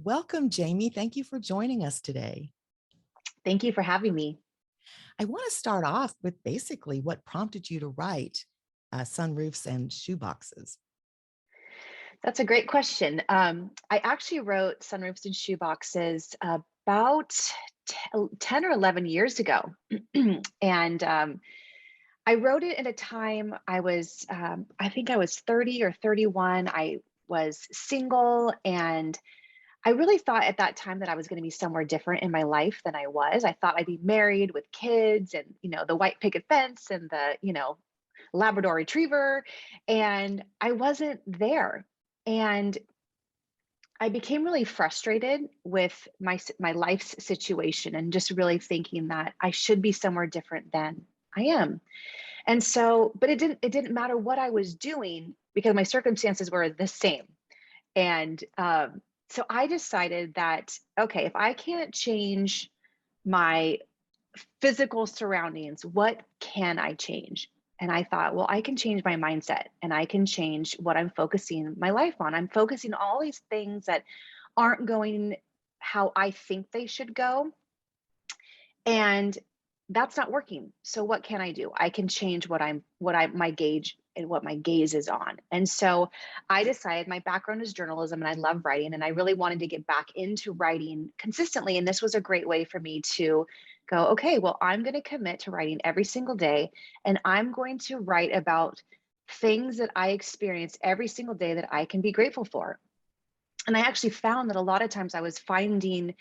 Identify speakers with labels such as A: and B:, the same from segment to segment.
A: Welcome, Jamie. Thank you for joining us today.
B: Thank you for having me.
A: I want to start off with basically what prompted you to write Sunroofs and Shoeboxes.
B: That's a great question. I actually wrote Sunroofs and Shoeboxes about 10 or 11 years ago. and I wrote it at a time I think I was 30 or 31. I was single, and I really thought at that time that I was going to be somewhere different in my life than I was. I thought I'd be married with kids and, the white picket fence and the, Labrador retriever. And I wasn't there. And I became really frustrated with my life's situation and just really thinking that I should be somewhere different than I am. And so, but it didn't matter what I was doing because my circumstances were the same. And so I decided that, okay, if I can't change my physical surroundings, what can I change? And I thought, well, I can change my mindset and I can change what I'm focusing my life on. I'm focusing on all these things that aren't going how I think they should go. And that's not working. So what can I do? I can change my gauge and what my gaze is on. And so I decided my background is journalism and I love writing, and I really wanted to get back into writing consistently. And this was a great way for me to go, okay, well, I'm going to commit to writing every single day, and I'm going to write about things that I experience every single day that I can be grateful for. And I actually found that a lot of times I was finding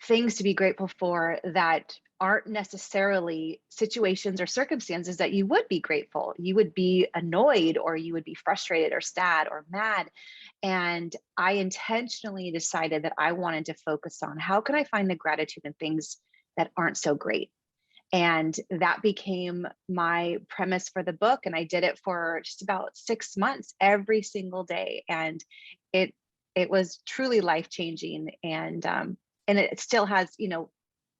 B: things to be grateful for that aren't necessarily situations or circumstances that you would be grateful. You would be annoyed, or you would be frustrated or sad or mad. And I intentionally decided that I wanted to focus on how can I find the gratitude in things that aren't so great. And that became my premise for the book. And I did it for just about 6 months every single day. And it it was truly life changing. And it still has,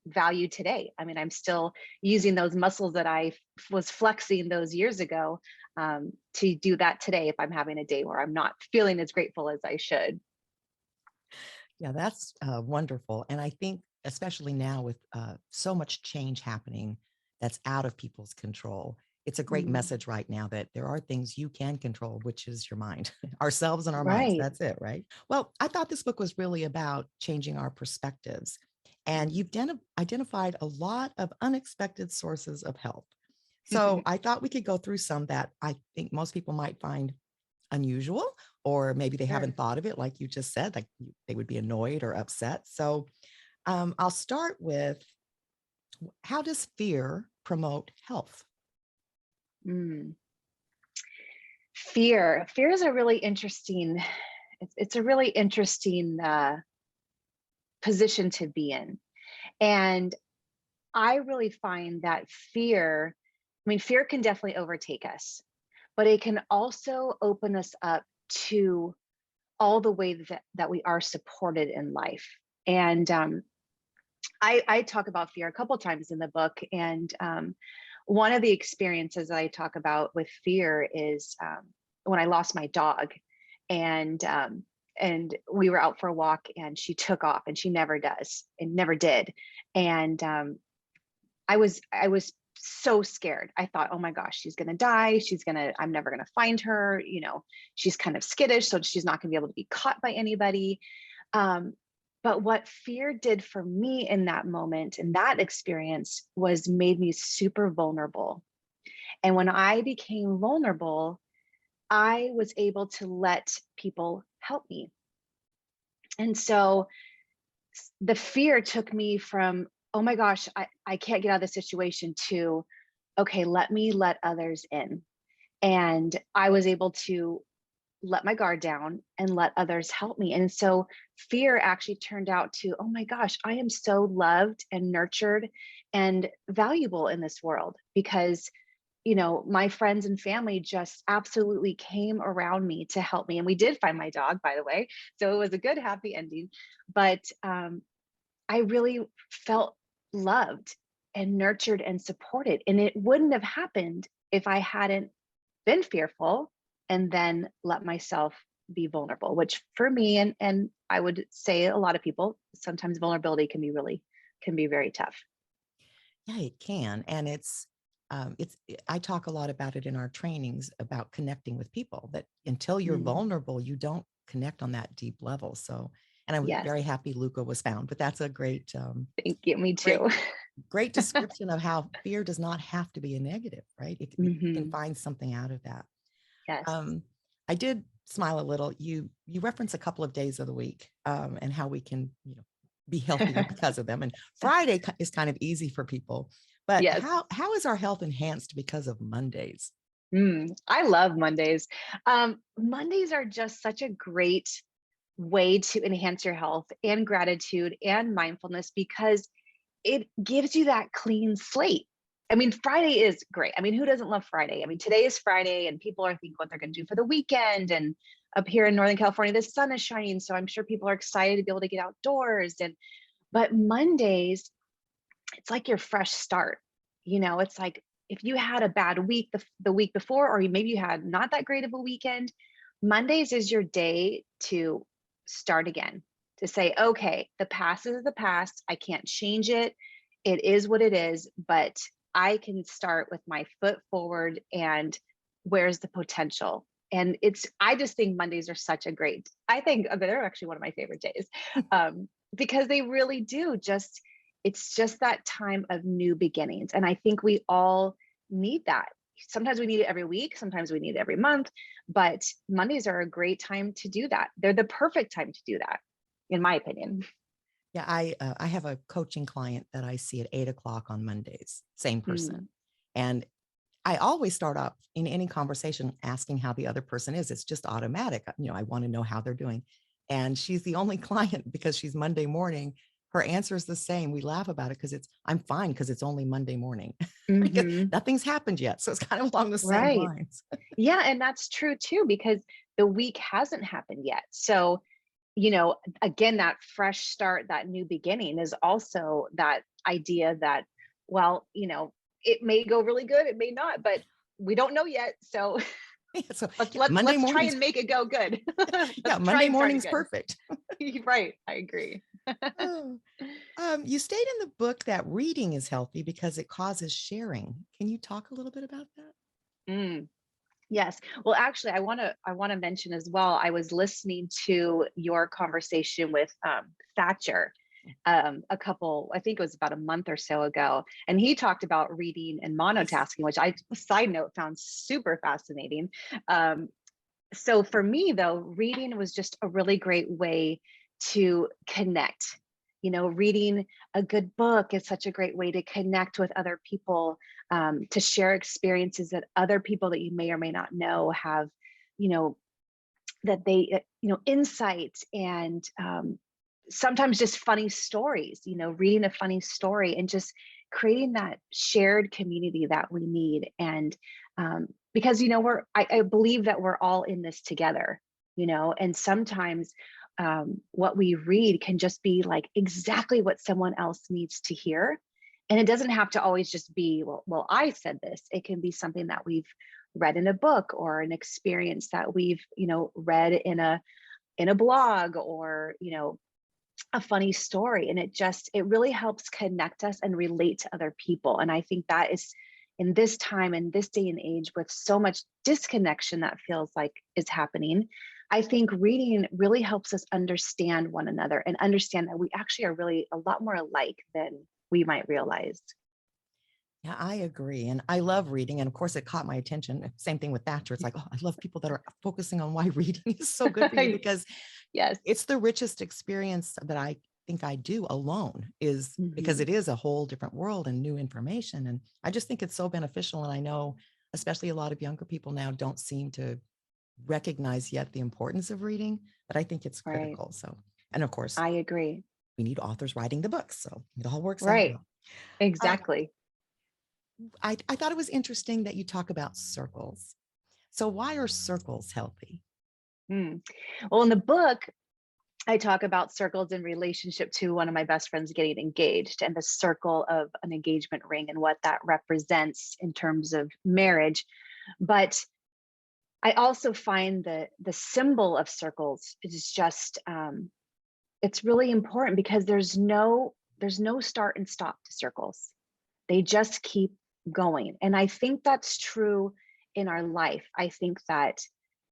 B: value today. I mean, I'm still using those muscles that I was flexing those years ago, to do that today if I'm having a day where I'm not feeling as grateful as I should.
A: Yeah, that's wonderful. And I think, especially now with so much change happening that's out of people's control, it's a great
B: Mm,
A: message right now that there are things you can control, which is your mind, ourselves and our minds.
B: right.
A: That's it, right? Well, I thought this book was really about changing our perspectives. And you've identified a lot of unexpected sources of help. So I thought we could go through some that I think most people might find unusual, or maybe they haven't
B: Sure.
A: thought of it, like you just said, like they would be annoyed or upset. So I'll start with, how does fear promote health?
B: Mm. Fear is a really interesting. It's a really interesting position to be in, and I really find that fear. I mean, fear can definitely overtake us, but it can also open us up to all the ways that we are supported in life. And I talk about fear a couple times in the book. And one of the experiences that I talk about with fear is when I lost my dog. And and we were out for a walk, and she took off, and she never does and never did. And I was so scared. I thought, oh my gosh, she's gonna die. I'm never gonna find her. She's kind of skittish, so she's not gonna be able to be caught by anybody. Um, but what fear did for me in that moment, in that experience, was made me super vulnerable. And when I became vulnerable, I was able to let people help me. And so the fear took me from, oh my gosh, I can't get out of this situation, to, okay, let me let others in. And I was able to let my guard down and let others help me. And so fear actually turned out to, oh my gosh, I am so loved and nurtured and valuable in this world, because my friends and family just absolutely came around me to help me. And we did find my dog, by the way. So it was a good, happy ending. But I really felt loved and nurtured and supported. And it wouldn't have happened if I hadn't been fearful and then let myself be vulnerable, which for me, and I would say a lot of people, sometimes vulnerability can be very tough.
A: Yeah, it can. And I talk a lot about it in our trainings about connecting with people, that until you're
B: Mm,
A: vulnerable, you don't connect on that deep level. So, and I'm
B: yes.
A: very happy Luca was found, but that's a
B: Thank you. Me
A: great,
B: too.
A: great description of how fear does not have to be a negative, right? You can
B: Hmm.
A: find something out of that.
B: Yes.
A: Um, I did smile a little. You reference a couple of days of the week, and how we can, be healthier because of them. And Friday is kind of easy for people, but
B: Yes.
A: how is our health enhanced because of Mondays?
B: I love Mondays. Mondays are just such a great way to enhance your health and gratitude and mindfulness because it gives you that clean slate. I mean, Friday is great. I mean, who doesn't love Friday? I mean, today is Friday and people are thinking what they're going to do for the weekend. And up here in Northern California, the sun is shining. So I'm sure people are excited to be able to get outdoors. But Mondays, it's like your fresh start. It's like if you had a bad week the week before, or maybe you had not that great of a weekend, Mondays is your day to start again, to say, okay, the past is the past. I can't change it. It is what it is, but I can start with my foot forward and where's the potential? And I just think Mondays are I think they're actually one of my favorite days, because they really do it's just that time of new beginnings. And I think we all need that. Sometimes we need it every week, sometimes we need it every month, but Mondays are a great time to do that. They're the perfect time to do that, in my opinion.
A: Yeah, I have a coaching client that I see at 8 o'clock on Mondays, same person,
B: Mm.
A: and I always start off in any conversation asking how the other person is. It's just automatic. I want to know how they're doing. And she's the only client because she's Monday morning. Her answer is the same. We laugh about it because I'm fine because it's only Monday morning because
B: Hmm.
A: nothing's happened yet. So it's kind of along the same
B: Right.
A: lines.
B: Yeah. And that's true too, because the week hasn't happened yet. So, again, that fresh start, that new beginning is also that idea that, well, it may go really good, it may not, but we don't know yet. So
A: So
B: let's
A: yeah,
B: let's
A: Monday
B: let's try
A: morning's
B: and make it go good.
A: yeah,
B: Let's try
A: Monday
B: and start
A: morning's
B: again.
A: perfect.
B: Right. I agree.
A: Oh. You state in the book that reading is healthy because it causes sharing. Can you talk a little bit about that?
B: Mm, yes. Well, actually, I want to mention as well. I was listening to your conversation with Thatcher, I think it was about a month or so ago, and he talked about reading and
A: Yes.
B: monotasking, which I, side note, found super fascinating. Um, so for me, though, reading was just a really great way to connect. Reading a good book is such a great way to connect with other people, to share experiences that other people that you may or may not know have, you know, that they, insights and sometimes just funny stories, reading a funny story and just creating that shared community that we need. And because, I believe that we're all in this together, and sometimes what we read can just be like exactly what someone else needs to hear. And it doesn't have to always just be, well, I said this. It can be something that we've read in a book or an experience that we've, read in a blog or, a funny story. And it really helps connect us and relate to other people. And I think that is, in this time, in this day and age, with so much disconnection that feels like is happening, I think reading really helps us understand one another and understand that we actually are really a lot more alike than we might realize.
A: Yeah, I agree. And I love reading. And of course, it caught my attention. Same thing with Thatcher. It's like, oh, I love people that are focusing on why reading is so good for you because
B: Yes.
A: it's the richest experience that I think I do alone, is because
B: Hmm.
A: it is a whole different world and new information. And I just think it's so beneficial. And I know, especially a lot of younger people now don't seem to recognize yet the importance of reading, but I think it's
B: Right.
A: critical. So, and of course,
B: I agree.
A: we need authors writing the books. So it all works out
B: Right.
A: well. Uh,
B: Exactly.
A: I thought it was interesting that you talk about circles. So why are circles healthy?
B: Mm. Well, in the book, I talk about circles in relationship to one of my best friends getting engaged and the circle of an engagement ring and what that represents in terms of marriage. But I also find that the symbol of circles is just, it's really important because there's no start and stop to circles. They just keep going. And I think that's true in our life. I think that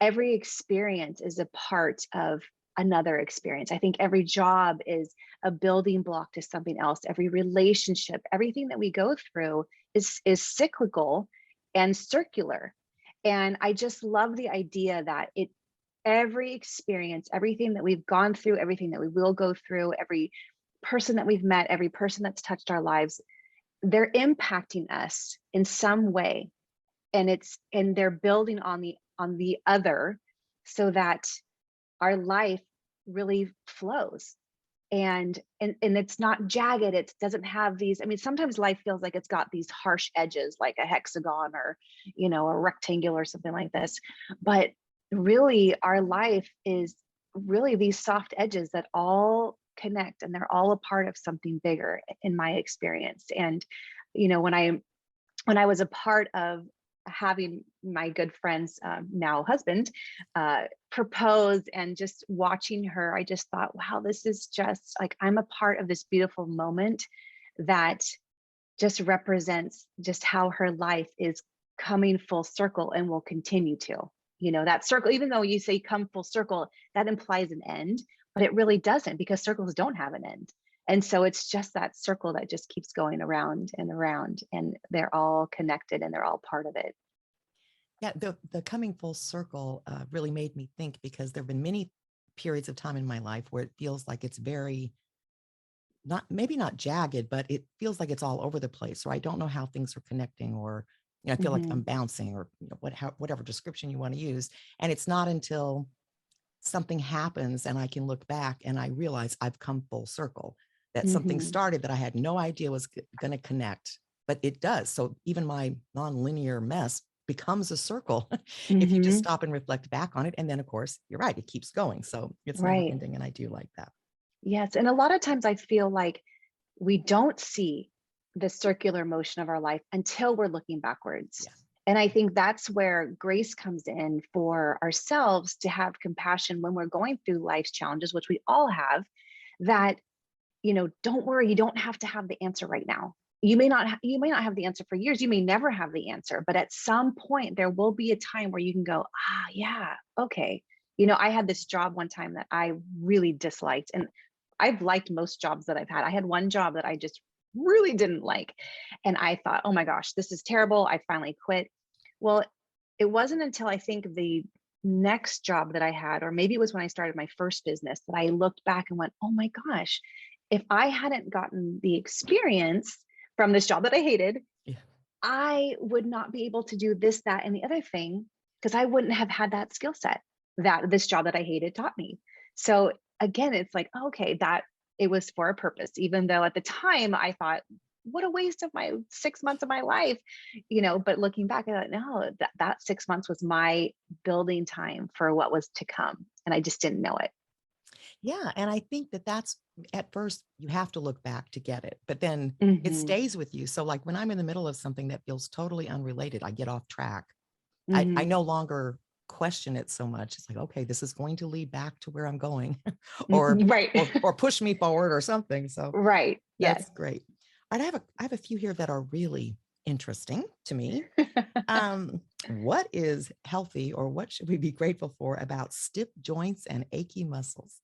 B: every experience is a part of another experience. I think every job is a building block to something else. Every relationship, everything that we go through is cyclical and circular. And I just love the idea that every experience, everything that we've gone through, everything that we will go through, every person that we've met, every person that's touched our lives, they're impacting us in some way. And they're building on the other so that our life really flows. And it's not jagged. It doesn't have these, I mean, sometimes life feels like it's got these harsh edges, like a hexagon or, a rectangle or something like this. But really, our life is really these soft edges that all connect, and they're all a part of something bigger in my experience. And, when I was a part of having my good friend's now husband propose, and just watching her, I just thought, wow, this is just like, I'm a part of this beautiful moment that just represents just how her life is coming full circle and will continue to. That circle, even though you say come full circle, that implies an end, but it really doesn't, because circles don't have an end. And so it's just that circle that just keeps going around and around, and they're all connected and they're all part of it.
A: Yeah, the coming full circle really made me think, because there have been many periods of time in my life where it feels like it's very, not maybe not jagged, but it feels like it's all over the place, or I don't know how things are connecting, or I feel like I'm
B: Mhm.
A: bouncing, or whatever description you want to use. And it's not until something happens and I can look back and I realize I've come full circle, that something
B: Mhm.
A: started that I had no idea was going to connect, but it does. So even my nonlinear mess becomes a circle if you just
B: Mhm.
A: stop and reflect back on it. And then, of course, you're right, it keeps going. So it's never
B: Right.
A: ending. And I do like that.
B: Yes. And a lot of times I feel like we don't see the circular motion of our life until we're looking backwards.
A: Yeah.
B: And I think that's where grace comes in for ourselves, to have compassion when we're going through life's challenges, which we all have, that, don't worry, you don't have to have the answer right now. You may not have the answer for years. You may never have the answer, but at some point there will be a time where you can go, yeah, okay. I had this job one time that I really disliked, and I've liked most jobs that I've had. I had one job that I just really didn't like. And I thought, oh my gosh, this is terrible. I finally quit. Well, it wasn't until I think the next job that I had, or maybe it was when I started my first business, that I looked back and went, oh my gosh, if I hadn't gotten the experience from this job that I hated,
A: Yeah.
B: I would not be able to do this, that, and the other thing, because I wouldn't have had that skill set that this job that I hated taught me. So again, it's like, okay, that it was for a purpose, even though at the time I thought, what a waste of my 6 months of my life, but looking back, I thought, no, that 6 months was my building time for what was to come. And I just didn't know it.
A: Yeah. And I think that that's, at first, you have to look back to get it, but then it
B: Hmm.
A: stays with you. So, like when I'm in the middle of something that feels totally unrelated, I get off track. I
B: Hmm.
A: no longer question it so much. It's like, okay, this is going to lead back to where I'm going, or
B: Right.
A: or push me forward or something. So
B: Right. Yes.
A: that's great. All right, I have a few here that are really interesting to me. What is healthy, or what should we be grateful for about stiff joints and achy muscles?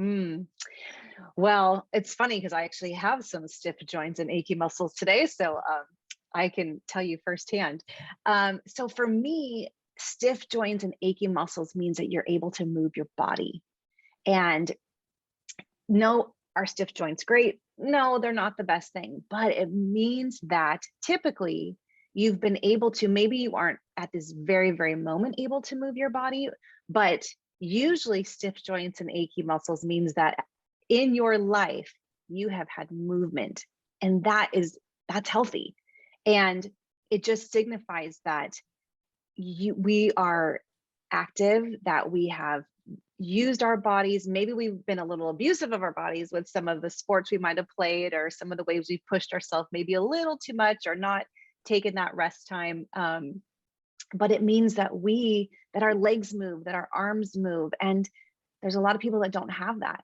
B: Mm. Well, it's funny because I actually have some stiff joints and achy muscles today. So I can tell you firsthand. So for me, stiff joints and achy muscles means that you're able to move your body. And no, are stiff joints great? No, they're not the best thing, but it means that typically you've been able to, maybe you aren't at this very, very moment able to move your body, but usually stiff joints and achy muscles means that in your life you have had movement, and that's healthy. And it just signifies that we are active, that we have used our bodies. Maybe we've been a little abusive of our bodies with some of the sports we might have played, or some of the ways we've pushed ourselves maybe a little too much, or not taken that rest time. but it means that that our legs move, that our arms move. And there's a lot of people that don't have that.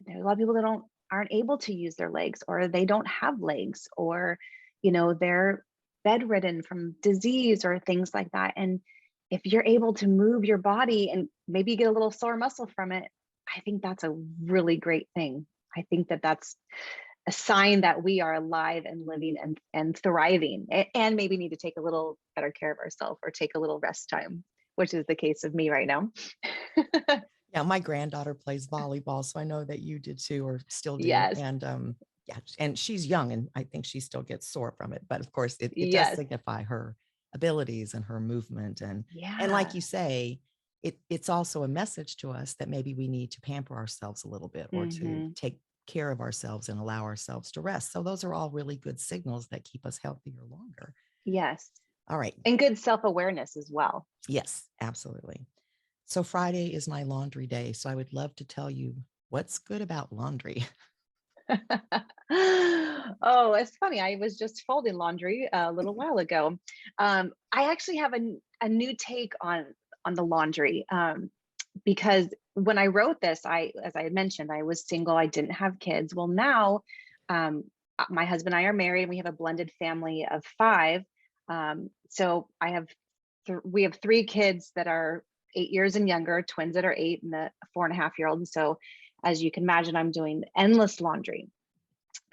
B: There's a lot of people that aren't able to use their legs, or they don't have legs, or, they're bedridden from disease or things like that. And if you're able to move your body and maybe get a little sore muscle from it, I think that's a really great thing. I think that that's a sign that we are alive and living and thriving, and maybe need to take a little better care of ourselves or take a little rest time, which is the case of me right now.
A: Yeah, my granddaughter plays volleyball, so I know that you did too, or still do.
B: Yes.
A: And yeah, and she's young, and I think she still gets sore from it. But of course, it does
B: Yes.
A: signify her abilities and her movement. And like
B: Yeah.
A: you say, it's also a message to us that maybe we need to pamper ourselves a little bit, or to
B: Hmm.
A: take care of ourselves and allow ourselves to rest. So those are all really good signals that keep us healthier longer.
B: Yes.
A: All right.
B: And good self-awareness as well.
A: Yes, absolutely. So Friday is my laundry day. So I would love to tell you what's good about laundry.
B: Oh, it's funny. I was just folding laundry a little while ago. I actually have a new take on the laundry, because when I wrote this, as I had mentioned, I was single. I didn't have kids. Well, now, my husband and I are married, and we have a blended family of five. So we have three kids that are 8 years and younger, twins that are 8, and a 4.5-year-old. And so, as you can imagine, I'm doing endless laundry.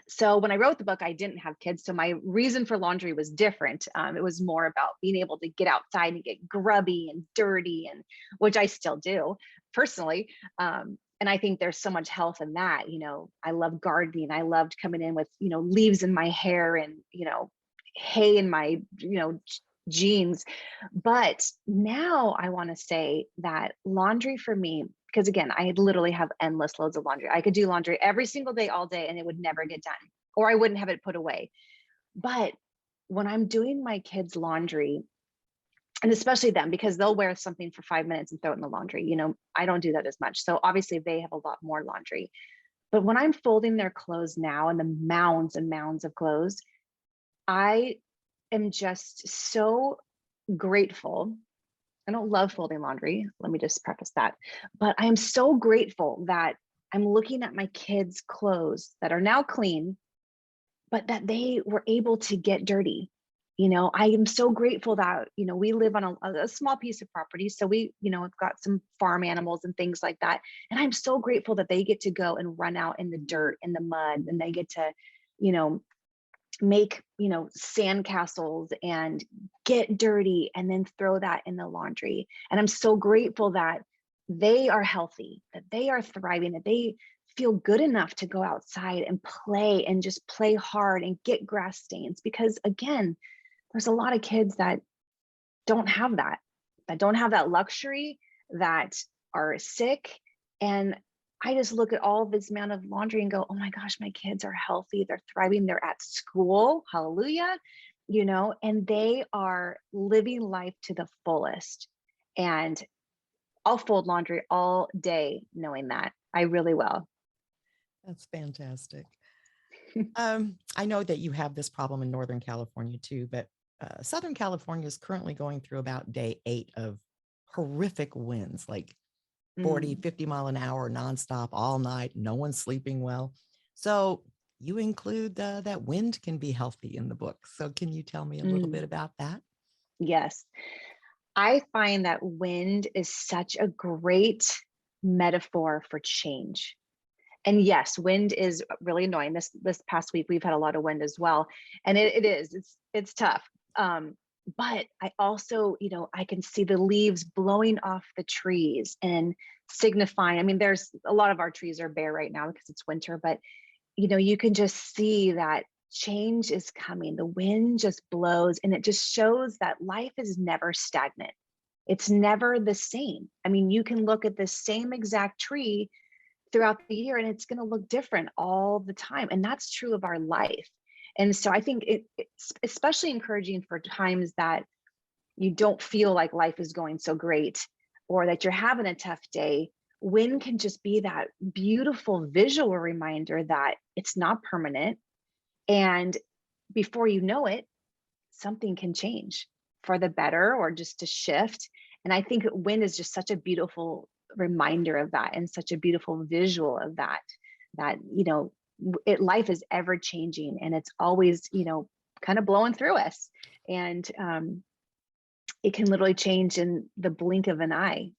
B: So when I wrote the book, I didn't have kids. So my reason for laundry was different. It was more about being able to get outside and get grubby and dirty, and which I still do personally. And I think there's so much health in that. I love gardening. I loved coming in with, leaves in my hair, and, hay in my, jeans. But now I want to say that laundry for me, because again, I literally have endless loads of laundry. I could do laundry every single day, all day, and it would never get done, or I wouldn't have it put away. But when I'm doing my kids' laundry, and especially them, because they'll wear something for 5 minutes and throw it in the laundry, I don't do that as much. So obviously they have a lot more laundry. But when I'm folding their clothes now, and the mounds and mounds of clothes, I am just so grateful. I don't love folding laundry. Let me just preface that. But I am so grateful that I'm looking at my kids' clothes that are now clean, but that they were able to get dirty. I am so grateful that, we live on a small piece of property. So have got some farm animals and things like that. And I'm so grateful that they get to go and run out in the dirt, in the mud, and they get to, you know, make sand castles and get dirty and then throw that in the laundry. And I'm so grateful that they are healthy, that they are thriving, that they feel good enough to go outside and play, and just play hard and get grass stains. Because again, there's a lot of kids that don't have that luxury, that are sick. And I just look at all this amount of laundry and go, oh my gosh, my kids are healthy, they're thriving, they're at school, hallelujah, and they are living life to the fullest. And I'll fold laundry all day knowing that. I really will.
A: That's fantastic. I know that you have this problem in Northern California too, but Southern California is currently going through about day 8 of horrific winds, like 40,
B: Mm,
A: 50 mile an hour nonstop all night. No one's sleeping well. So you include that wind can be healthy in the book. So can you tell me a little bit
B: mm,
A: about that?
B: yes. I find that wind is such a great metaphor for change. And yes, wind is really annoying. This past week we've had a lot of wind as well, and it's tough. But I also, I can see the leaves blowing off the trees and signifying. I mean, there's a lot of our trees are bare right now because it's winter, but you can just see that change is coming. The wind just blows, and it just shows that life is never stagnant. It's never the same. I mean, you can look at the same exact tree throughout the year, and it's going to look different all the time. And that's true of our life. And so I think it's especially encouraging for times that you don't feel like life is going so great, or that you're having a tough day. Wind can just be that beautiful visual reminder that it's not permanent. And before you know it, something can change for the better or just to shift. And I think wind is just such a beautiful reminder of that, and such a beautiful visual of that, that, life is ever changing, and it's always, kind of blowing through us. And it can literally change in the blink of an eye.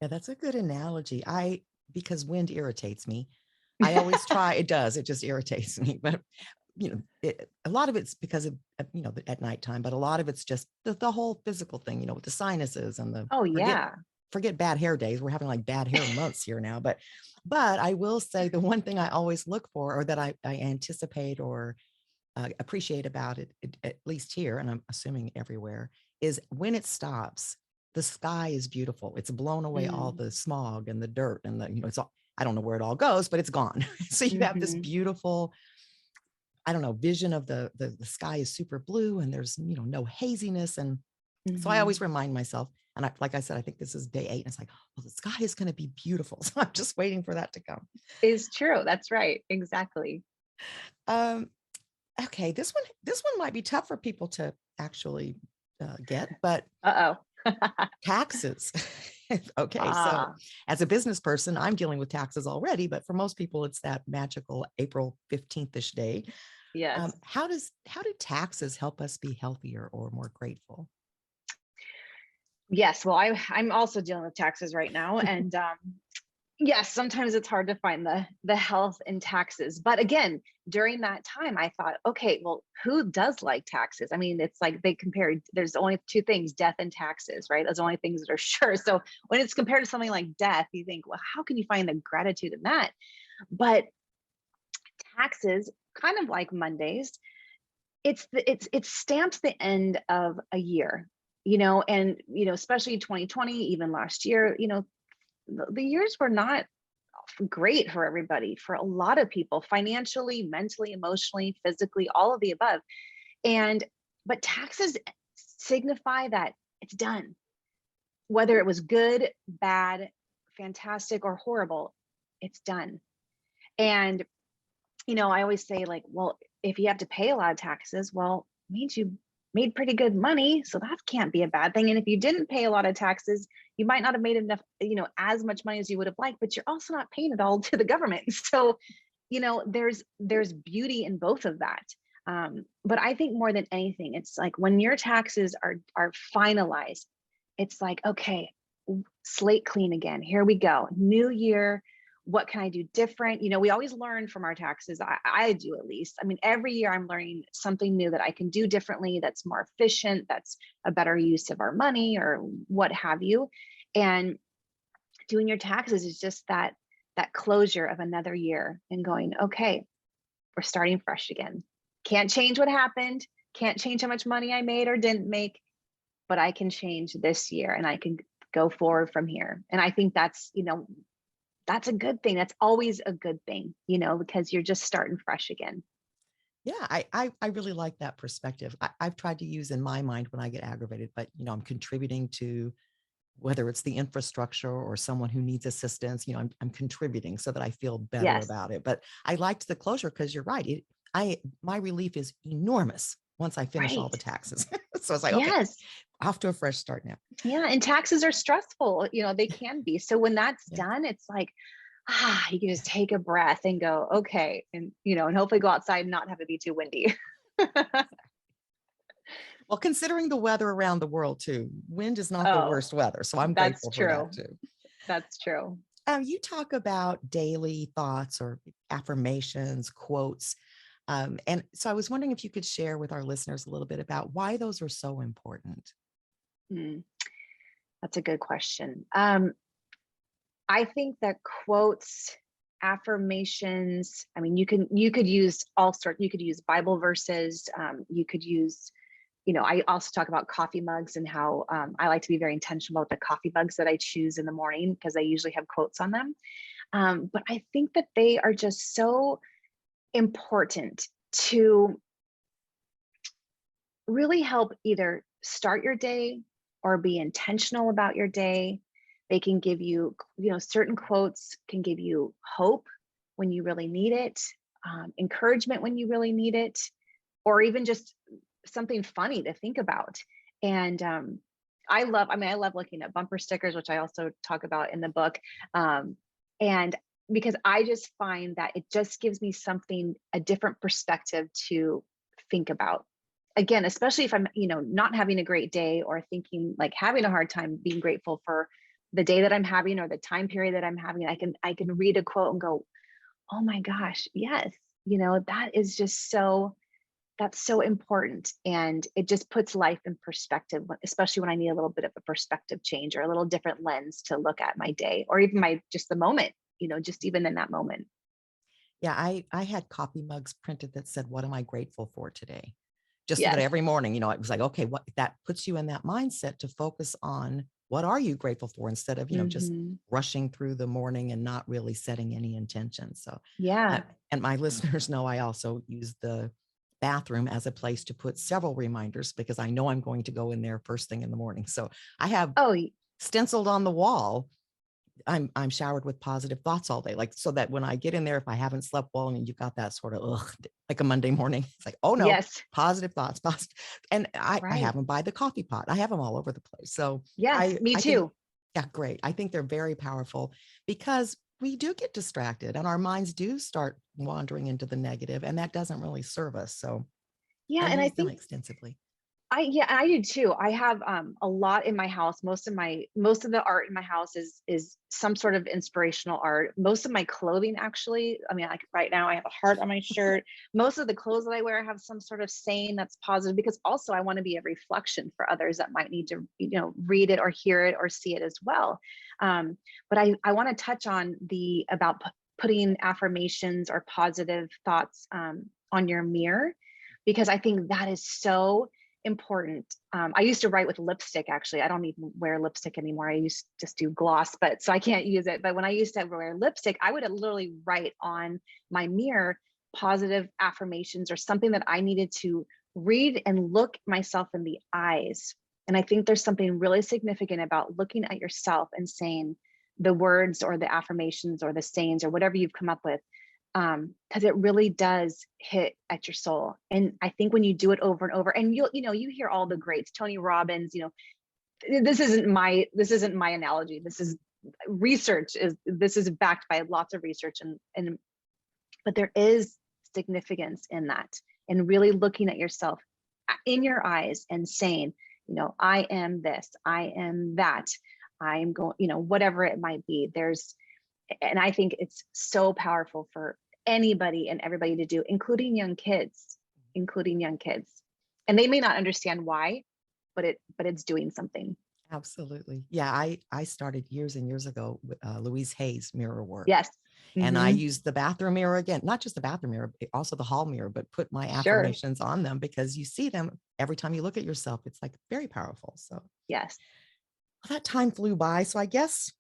A: Yeah, that's a good analogy. Because wind irritates me. I always try, it does, it just irritates me. But a lot of it's because of, at nighttime, but a lot of it's just the whole physical thing, with the sinuses and the
B: Oh,
A: forget
B: yeah.
A: forget bad hair days. We're having like bad hair months here now. But I will say the one thing I always look for, or that I anticipate or appreciate about it, at least here, and I'm assuming everywhere, is when it stops, the sky is beautiful. It's blown away all
B: Mm.
A: the smog and the dirt and it's all, I don't know where it all goes, but it's gone. So you have this
B: Mhm.
A: beautiful, I don't know, vision of the sky is super blue, and there's, no haziness. And so I always
B: Mhm.
A: remind myself, and like I said, I think this is day 8, and it's like, well, the sky is going to be beautiful. So I'm just waiting for that to come.
B: Is true. That's right. Exactly.
A: Um, okay, this one might be tough for people to actually get, but
B: Uh-oh.
A: taxes. Okay, so
B: Ah,
A: as a business person, I'm dealing with taxes already, but for most people, it's that magical April 15th-ish day.
B: yes.
A: How do taxes help us be healthier or more grateful?
B: Yes. Well, I'm also dealing with taxes right now. And yes, sometimes it's hard to find the health in taxes. But again, during that time, I thought, okay, well, who does like taxes? I mean, it's like they compared, there's only two things, death and taxes, right? Those are the only things that are sure. So when it's compared to something like death, you think, well, how can you find the gratitude in that? But taxes, kind of like Mondays, it's stamps the end of a year, and especially 2020, even last year, the years were not great for everybody, for a lot of people, financially, mentally, emotionally, physically, all of the above. And but taxes signify that it's done. Whether it was good, bad, fantastic, or horrible, it's done. And I always say, like, well, if you have to pay a lot of taxes, well, it means you made pretty good money. So that can't be a bad thing. And if you didn't pay a lot of taxes, you might not have made enough, as much money as you would have liked, but you're also not paying it all to the government. So, there's beauty in both of that. But I think more than anything, it's like when your taxes are finalized, it's like, okay, slate clean again. Here we go. New year. What can I do different? We always learn from our taxes. I do, at least. I mean, every year I'm learning something new that I can do differently, that's more efficient, that's a better use of our money, or what have you. And doing your taxes is just that closure of another year and going, okay, we're starting fresh again. Can't change what happened. Can't change how much money I made or didn't make, but I can change this year, and I can go forward from here. And I think that's a good thing. That's always a good thing, because you're just starting fresh again.
A: Yeah, I really like that perspective. I've tried to use in my mind when I get aggravated, but I'm contributing to, whether it's the infrastructure or someone who needs assistance, I'm contributing so that I feel better
B: Yes.
A: about it. But I liked the closure because you're right. My relief is enormous once I finish all
B: Right.
A: the taxes. So it's like, okay,
B: Yes.
A: off to a fresh start now.
B: Yeah. And taxes are stressful, they can be. So when that's
A: Yeah.
B: done, it's like, you can just take a breath and go, okay. And hopefully go outside and not have it be too windy.
A: Well, considering the weather around the world too, wind is not the
B: Oh,
A: worst weather. So I'm
B: that's
A: grateful for that
B: true.
A: too.
B: That's true.
A: You talk about daily thoughts or affirmations, quotes. And so I was wondering if you could share with our listeners a little bit about why those are so important.
B: Hmm, that's a good question. I think that quotes, affirmations, I mean, you could use all sorts, you could use Bible verses, you could use, I also talk about coffee mugs, and how I like to be very intentional about the coffee mugs that I choose in the morning, because I usually have quotes on them. But I think that they are just so important to really help either start your day or be intentional about your day. They can give you, certain quotes can give you hope when you really need it, encouragement when you really need it, or even just something funny to think about. And I love looking at bumper stickers, which I also talk about in the book. And because I just find that it just gives me something, a different perspective to think about. Again, especially if I'm, not having a great day, or thinking like having a hard time being grateful for the day that I'm having or the time period that I'm having, I can read a quote and go, oh my gosh, yes, that is just that's so important. And it just puts life in perspective, especially when I need a little bit of a perspective change or a little different lens to look at my day, or even just the moment, just even in that moment.
A: Yeah, I had coffee mugs printed that said, "What am I grateful for today?" Just so that
B: Yes.
A: every morning, it was like, okay, what that puts you in that mindset to focus on what are you grateful for instead of, just
B: Hmm.
A: rushing through the morning and not really setting any intention. So, uh,
B: Yeah.
A: and my listeners know I also use the bathroom as a place to put several reminders because I know I'm going to go in there first thing in the morning. So I have
B: Oh,
A: stenciled on the wall, I'm showered with positive thoughts all day, like so that when I get in there, if I haven't slept well and you've got that sort of like a Monday morning, it's like, oh no,
B: yes.
A: positive thoughts, positive. And I have
B: Right.
A: them by the coffee pot. I have them all over the place. So
B: Yes, me
A: I think,
B: too.
A: yeah, great. I think they're very powerful because we do get distracted and our minds do start wandering into the negative, and that doesn't really serve us. So I
B: Yeah. And I
A: use them
B: think
A: extensively.
B: I do too. I have a lot in my house. Most of the art in my house is some sort of inspirational art. Most of my clothing, actually, I mean, like right now I have a heart on my shirt. Most of the clothes that I wear have some sort of saying that's positive, because also I want to be a reflection for others that might need to, read it or hear it or see it as well. But I want to touch on about putting affirmations or positive thoughts on your mirror, because I think that is so important. I used to write with lipstick. Actually, I don't even wear lipstick anymore. I used to just do gloss, so I can't use it. But when I used to wear lipstick, I would literally write on my mirror positive affirmations or something that I needed to read and look myself in the eyes. And I think there's something really significant about looking at yourself and saying the words or the affirmations or the sayings or whatever you've come up with, because it really does hit at your soul. And I think when you do it over and over, and you hear all the greats, Tony Robbins, this isn't my analogy. This is backed by lots of research, and but there is significance in that, and really looking at yourself in your eyes and saying, I am this, I am that, I am going, whatever it might be. And I think it's so powerful for anybody and everybody to do, including young kids. And they may not understand why, but it's doing something.
A: Absolutely. Yeah, I started years and years ago with Louise Hay's mirror work.
B: Yes.
A: And I
B: Hmm.
A: used the bathroom mirror again, not just the bathroom mirror, but also the hall mirror, but put my
B: Sure.
A: affirmations on them because you see them every time you look at yourself. It's like very powerful. So
B: Yes.
A: well, that time flew by. So I guess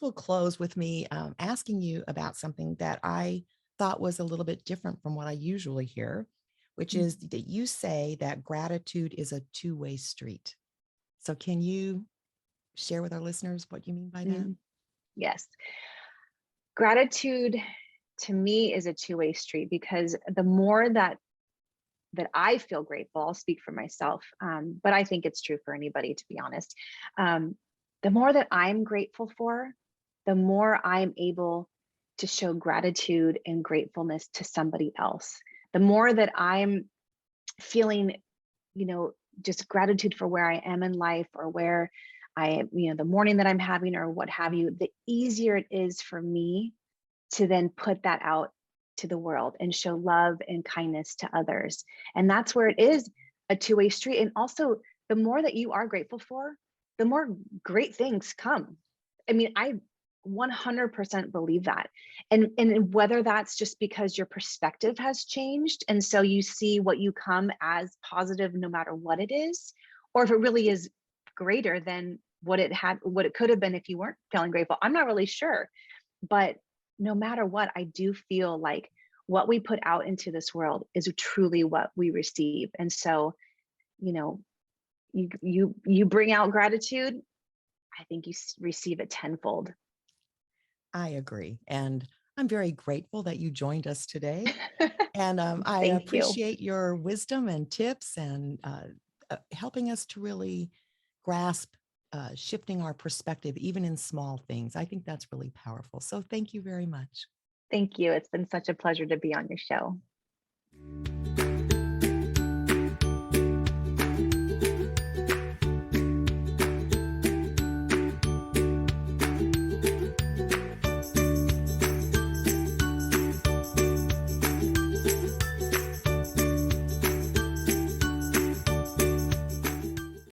A: we'll close with me asking you about something that I thought was a little bit different from what I usually hear, which is that you say that gratitude is a two-way street. So can you share with our listeners what you mean by that?
B: Mhm. Yes. Gratitude to me is a two-way street, because the more that I feel grateful, I'll speak for myself, but I think it's true for anybody, to be honest. Um, the more that I'm grateful for, the more I'm able to show gratitude and gratefulness to somebody else. The more that I'm feeling, you know, just gratitude for where I am in life, or where the morning that I'm having or what have you, the easier it is for me to then put that out to the world and show love and kindness to others. And that's where it is a two-way street. And also, the more that you are grateful for, the more great things come. I mean, I 100% believe that. And whether that's just because your perspective has changed, and so you see what you come as positive no matter what it is, or if it really is greater than what it could have been if you weren't feeling grateful. I'm not really sure. But no matter what, I do feel like what we put out into this world is truly what we receive. And so, you know, you bring out gratitude, I think you receive it tenfold.
A: I agree. And I'm very grateful that you joined us today. And I
B: Thank you.
A: appreciate your wisdom and tips and helping us to really grasp shifting our perspective, even in small things. I think that's really powerful. So thank you very much.
B: Thank you. It's been such a pleasure to be on your show.